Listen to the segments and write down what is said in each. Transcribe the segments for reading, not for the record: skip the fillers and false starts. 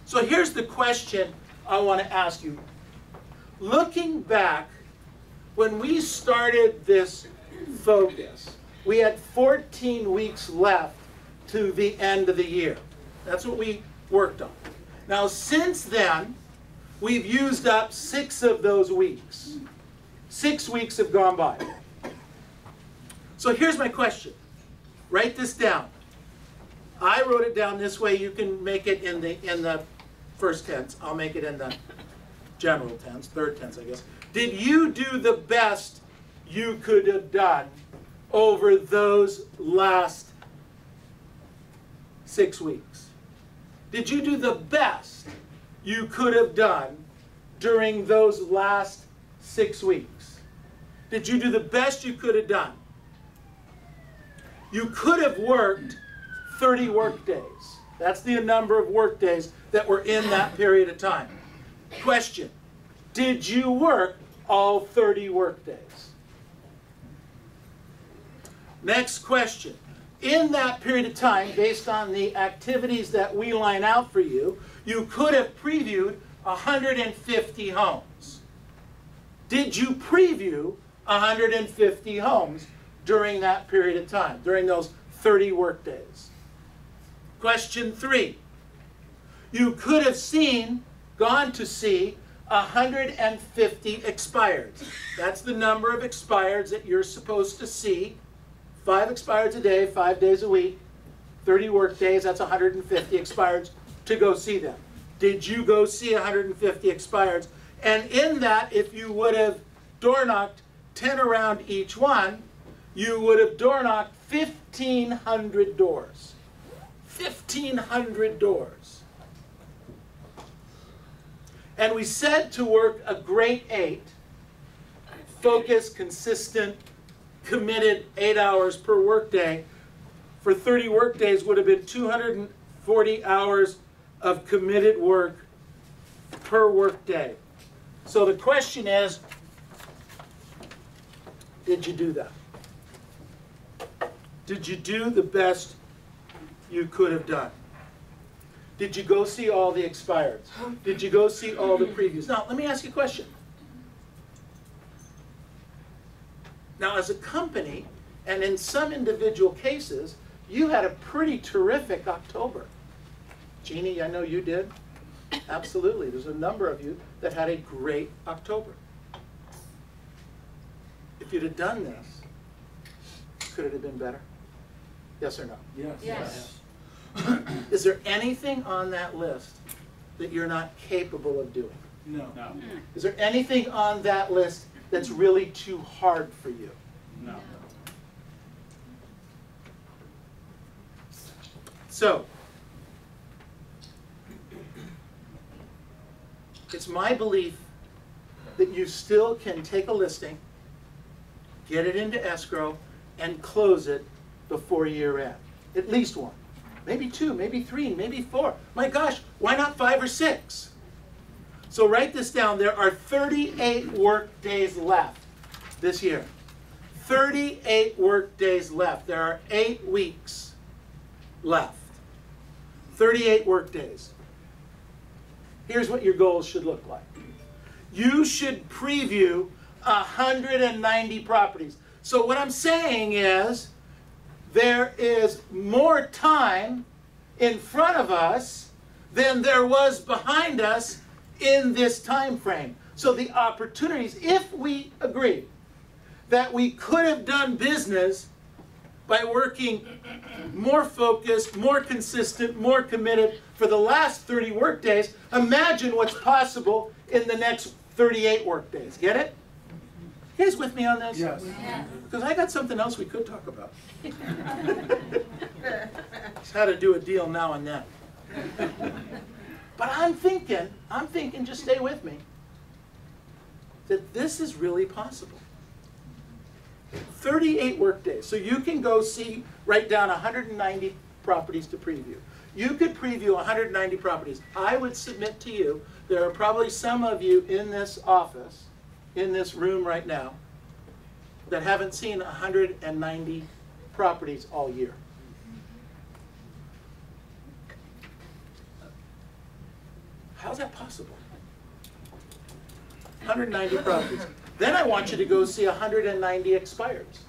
So here's the question I want to ask you. Looking back, when we started this focus, we had 14 weeks left to the end of the year. That's what we worked on. Now, since then, we've used up 6 of those weeks. 6 weeks have gone by. So here's my question. Write this down. I wrote it down this way. You can make it in the first tense. I'll make it in the general tense, third tense, I guess. Did you do the best you could have done over those last 6 weeks? Did you do the best you could have done during those last 6 weeks? Did you do the best you could have done? You could have worked 30 work days. That's the number of work days that were in that period of time. Question, did you work all 30 work days? Next question. In that period of time, based on the activities that we line out for you, you could have previewed 150 homes. Did you preview 150 homes during that period of time, during those 30 work days? Question 3. You could have gone to see 150 expireds. That's the number of expireds that you're supposed to see. 5 expireds a day, 5 days a week, 30 work days, that's 150 expireds to go see them. Did you go see 150 expireds? And in that, if you would have door knocked 10 around each one, you would have door knocked 1,500 doors. 1,500 doors. And we said to work a great 8, focused, consistent, committed 8 hours per workday for 30 work days would have been 240 hours of committed work per workday. So the question is, did you do that? Did you do the best you could have done? Did you go see all the expireds? Did you go see all the previews? Now, let me ask you a question. Now, as a company, and in some individual cases, you had a pretty terrific October. Jeannie, I know you did. Absolutely. There's a number of you that had a great October. If you'd have done this, could it have been better? Yes or no? Yes. Yes. Is there anything on that list that you're not capable of doing? No. No. Is there anything on that list that's really too hard for you? No. So, it's my belief that you still can take a listing, get it into escrow, and close it before year end. At least one. Maybe 2, maybe 3, maybe 4. My gosh, why not 5 or 6? So write this down. There are 38 work days left this year. 38 work days left. There are 8 weeks left. 38 work days. Here's what your goals should look like. You should preview 190 properties. So what I'm saying is, there is more time in front of us than there was behind us in this time frame. So the opportunities, if we agree that we could have done business by working more focused, more consistent, more committed for the last 30 work days, imagine what's possible in the next 38 work days. Get it? You guys with me on this? Yes. Because I got something else we could talk about. It's how to do a deal now and then. But I'm thinking, just stay with me, that this is really possible. 38 work days. So you can go see, write down 190 properties to preview. You could preview 190 properties. I would submit to you, there are probably some of you in this office, in this room right now, that haven't seen 190 properties all year. How's that possible? 190 properties. Then I want you to go see 190 expireds.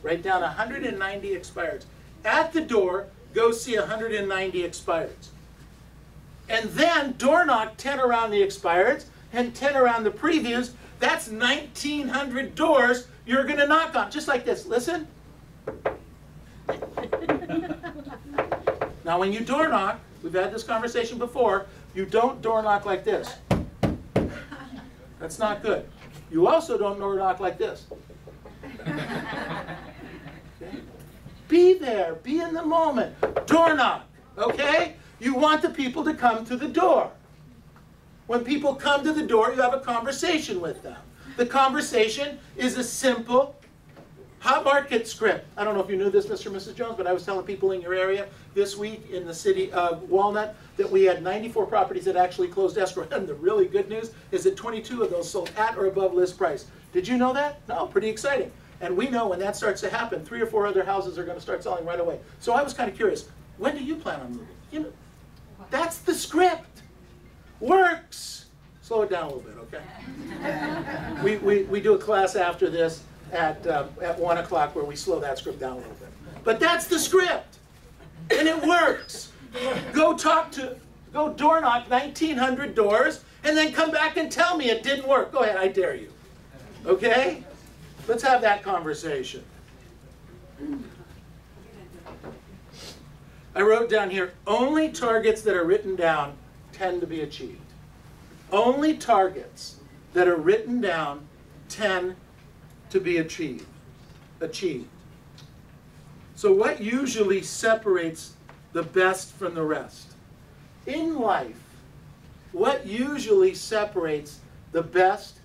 Write down 190 expireds. At the door, go see 190 expireds. And then door knock 10 around the expireds and 10 around the previews. That's 1,900 doors you're going to knock on. Just like this. Listen. Now when you door knock, we've had this conversation before, you don't door knock like this. That's not good. You also don't door knock like this. Okay? Be there. Be in the moment. Door knock. Okay? You want the people to come to the door. When people come to the door, you have a conversation with them. The conversation is a simple hot market script. I don't know if you knew this, Mr. and Mrs. Jones, but I was telling people in your area this week in the city of Walnut that we had 94 properties that actually closed escrow. And the really good news is that 22 of those sold at or above list price. Did you know that? No, pretty exciting. And we know when that starts to happen, 3 or 4 other houses are going to start selling right away. So I was kind of curious, when do you plan on moving? You know, that's the script. Works. Slow it down a little bit, okay? We do a class after this at 1 o'clock where we slow that script down a little bit. But that's the script. And it works. Go door knock 1,900 doors and then come back and tell me it didn't work. Go ahead, I dare you. Okay? Let's have that conversation. I wrote down here, only targets that are written down tend to be achieved. Only targets that are written down tend to be achieved. So what usually separates the best from the rest? In life, what usually separates the best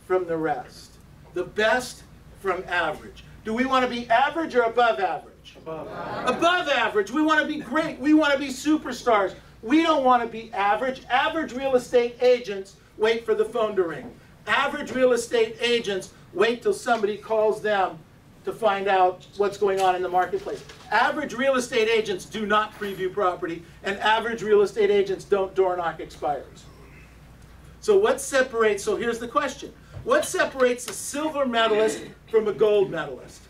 from the rest? The best from average. Do we want to be average or above average? Above average. Above average. We want to be great. We want to be superstars. We don't want to be average. Average real estate agents wait for the phone to ring. Average real estate agents wait till somebody calls them to find out what's going on in the marketplace. Average real estate agents do not preview property, and average real estate agents don't door knock expires. So what separates, so here's the question. What separates a silver medalist from a gold medalist?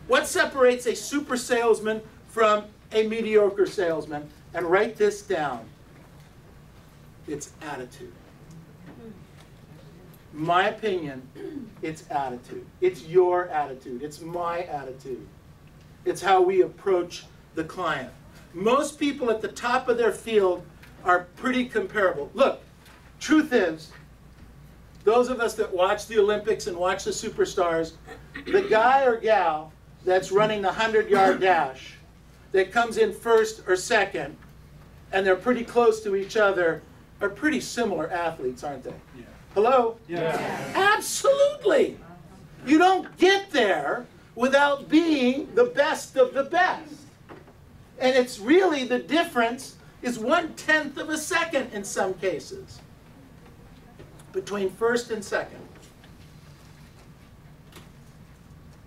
What separates a super salesman from a mediocre salesman? And write this down. It's attitude. My opinion, it's attitude. It's your attitude. It's my attitude. It's how we approach the client. Most people at the top of their field are pretty comparable. Look, truth is, those of us that watch the Olympics and watch the superstars, the guy or gal that's running the 100-yard dash, that comes in first or second, and they're pretty close to each other, are pretty similar athletes, aren't they? Yeah. Hello? Yeah. Absolutely. You don't get there without being the best of the best. And it's really, the difference is 1/10 of a second in some cases between first and second.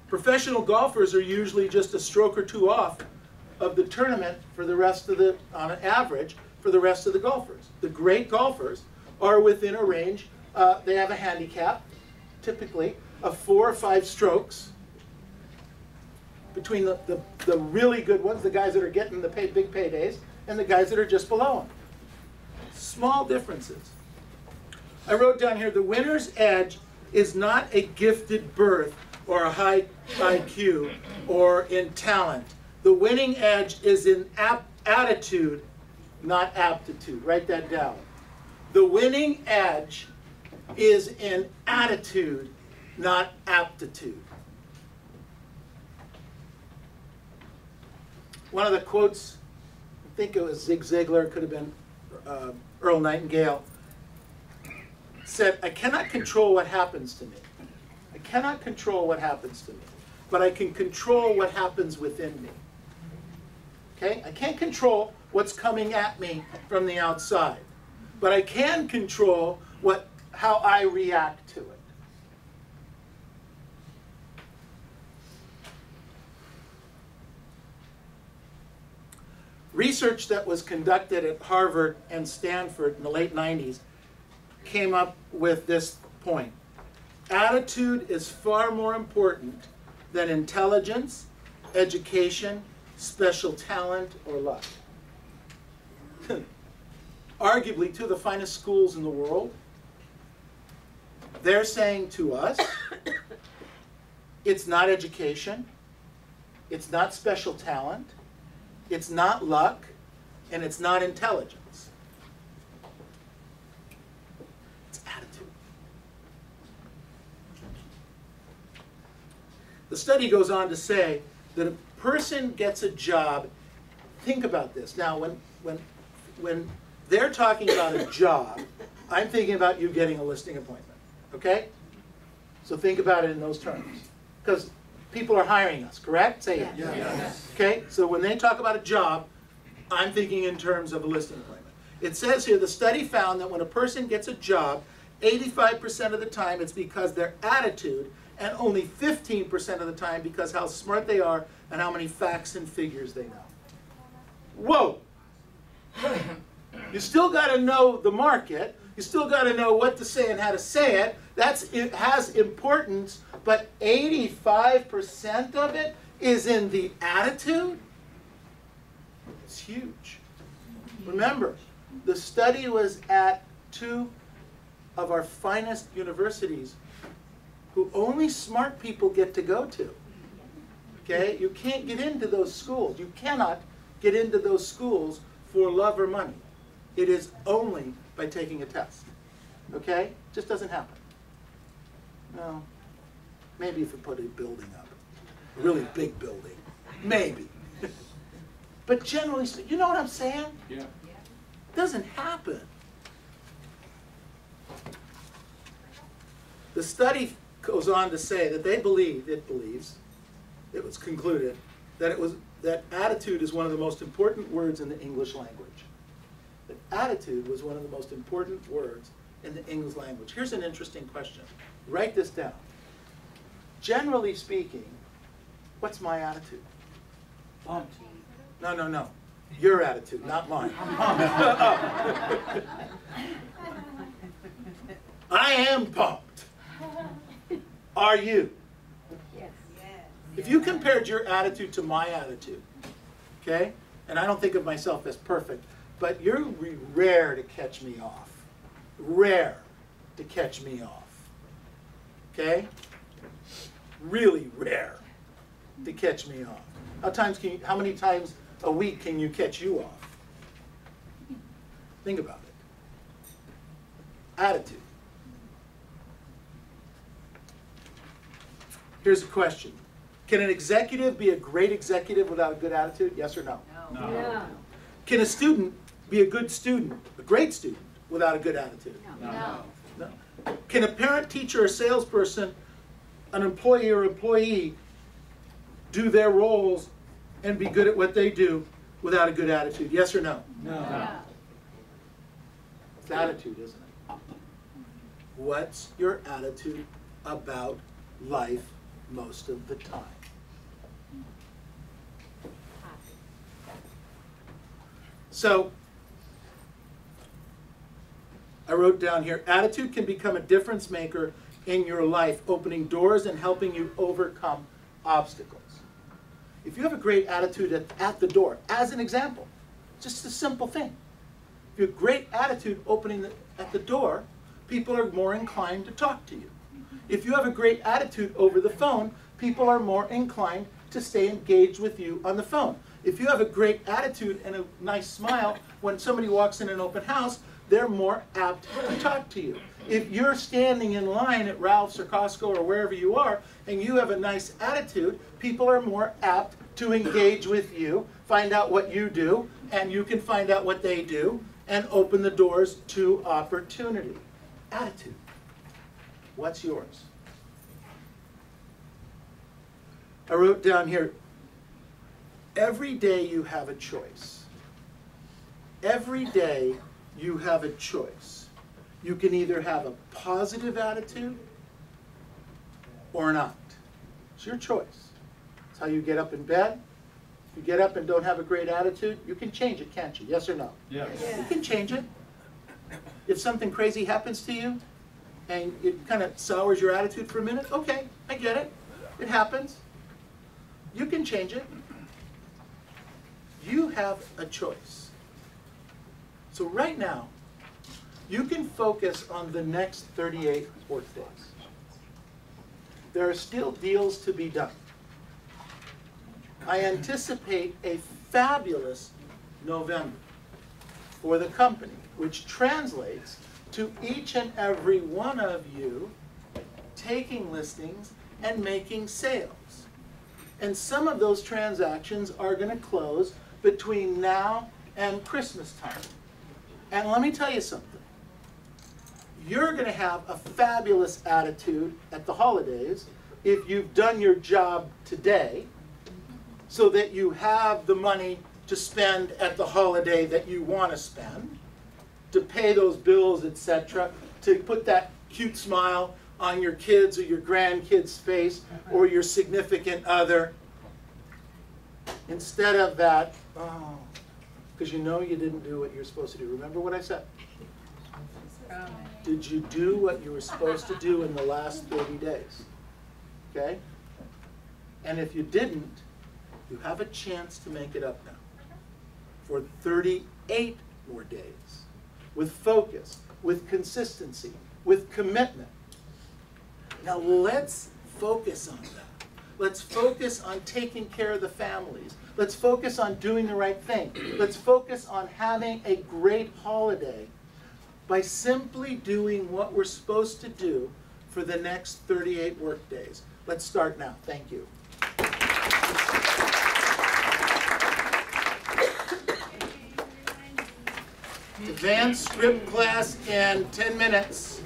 Professional golfers are usually just a stroke or two off of the tournament for the rest of the, on an average, for the rest of the golfers. The great golfers are within a range, they have a handicap, typically, of 4 or 5 strokes between the really good ones, the guys that are getting the big paydays, and the guys that are just below them. Small differences. I wrote down here, the winner's edge is not a gifted birth or a high IQ or in talent. The winning edge is in attitude, not aptitude. Write that down. The winning edge is in attitude, not aptitude. One of the quotes, I think it was Zig Ziglar, it could have been Earl Nightingale, said, I cannot control what happens to me. I cannot control what happens to me, but I can control what happens within me. Okay? I can't control what's coming at me from the outside, but I can control how I react to it. Research that was conducted at Harvard and Stanford in the late 90s came up with this point. Attitude is far more important than intelligence, education, special talent, or luck. Arguably, two of the finest schools in the world, they're saying to us, it's not education, it's not special talent, it's not luck, and it's not intelligence. It's attitude. The study goes on to say that a person gets a job. Think about this. Now, when they're talking about a job, I'm thinking about you getting a listing appointment. Okay? So think about it in those terms. Because people are hiring us, correct? Say it. Yes. Yes. Okay? So when they talk about a job, I'm thinking in terms of a listing appointment. It says here, the study found that when a person gets a job, 85% of the time it's because their attitude, and only 15% of the time because how smart they are and how many facts and figures they know. Whoa! You still got to know the market. You still got to know what to say and how to say it. It has importance, but 85% of it is in the attitude. It's huge. Remember, the study was at two of our finest universities who only smart people get to go to. Okay? You can't get into those schools. You cannot get into those schools for love or money. It is only by taking a test. Okay? Just doesn't happen. No. Maybe if you put a building up. A really big building. Maybe. But generally speaking, you know what I'm saying? Yeah. It doesn't happen. The study goes on to say that it believes, it was concluded, that attitude is one of the most important words in the English language. That attitude was one of the most important words in the English language. Here's an interesting question. Write this down. Generally speaking, what's my attitude? Pumped. No, no, no. Your attitude, not mine. I am pumped. Are you? Yes. If you compared your attitude to my attitude, okay, and I don't think of myself as perfect, but you're rare to catch me off. Rare to catch me off. Okay? Really rare to catch me off. How many times a week can you catch you off? Think about it. Attitude. Here's a question. Can an executive be a great executive without a good attitude? Yes or no? No. No. Can a student be a good student, a great student, without a good attitude? No. No. Can a parent, teacher, or salesperson, an employee or employee, do their roles and be good at what they do without a good attitude? Yes or no? No. It's attitude, isn't it? What's your attitude about life most of the time? So, I wrote down here, attitude can become a difference maker in your life, opening doors and helping you overcome obstacles. If you have a great attitude at the door, as an example, just a simple thing. If you have a great attitude at the door, people are more inclined to talk to you. If you have a great attitude over the phone, people are more inclined to stay engaged with you on the phone. If you have a great attitude and a nice smile, when somebody walks in an open house, they're more apt to talk to you. If you're standing in line at Ralph's or Costco or wherever you are, and you have a nice attitude, people are more apt to engage with you, find out what you do, and you can find out what they do, and open the doors to opportunity. Attitude. What's yours? I wrote down here, every day you have a choice. Every day you have a choice. You can either have a positive attitude or not. It's your choice. It's how you get up in bed. If you get up and don't have a great attitude, you can change it, can't you? Yes or no? Yes. You can change it. If something crazy happens to you and it kind of sours your attitude for a minute, okay, I get it. It happens. You can change it. You have a choice. So right now, you can focus on the next 38 work days. There are still deals to be done. I anticipate a fabulous November for the company, which translates to each and every one of you taking listings and making sales. And some of those transactions are going to close between now and Christmas time. And let me tell you something. You're going to have a fabulous attitude at the holidays if you've done your job today so that you have the money to spend at the holiday that you want to spend, to pay those bills, etc., to put that cute smile on your kids' or your grandkids' face or your significant other. Instead of that, oh, because you know you didn't do what you're supposed to do. Remember what I said? Did you do what you were supposed to do in the last 30 days? Okay? And if you didn't, you have a chance to make it up now for 38 more days with focus, with consistency, with commitment. Now let's focus on that. Let's focus on taking care of the families. Let's focus on doing the right thing. Let's focus on having a great holiday by simply doing what we're supposed to do for the next 38 work days. Let's start now. Thank you. Advanced script class in 10 minutes.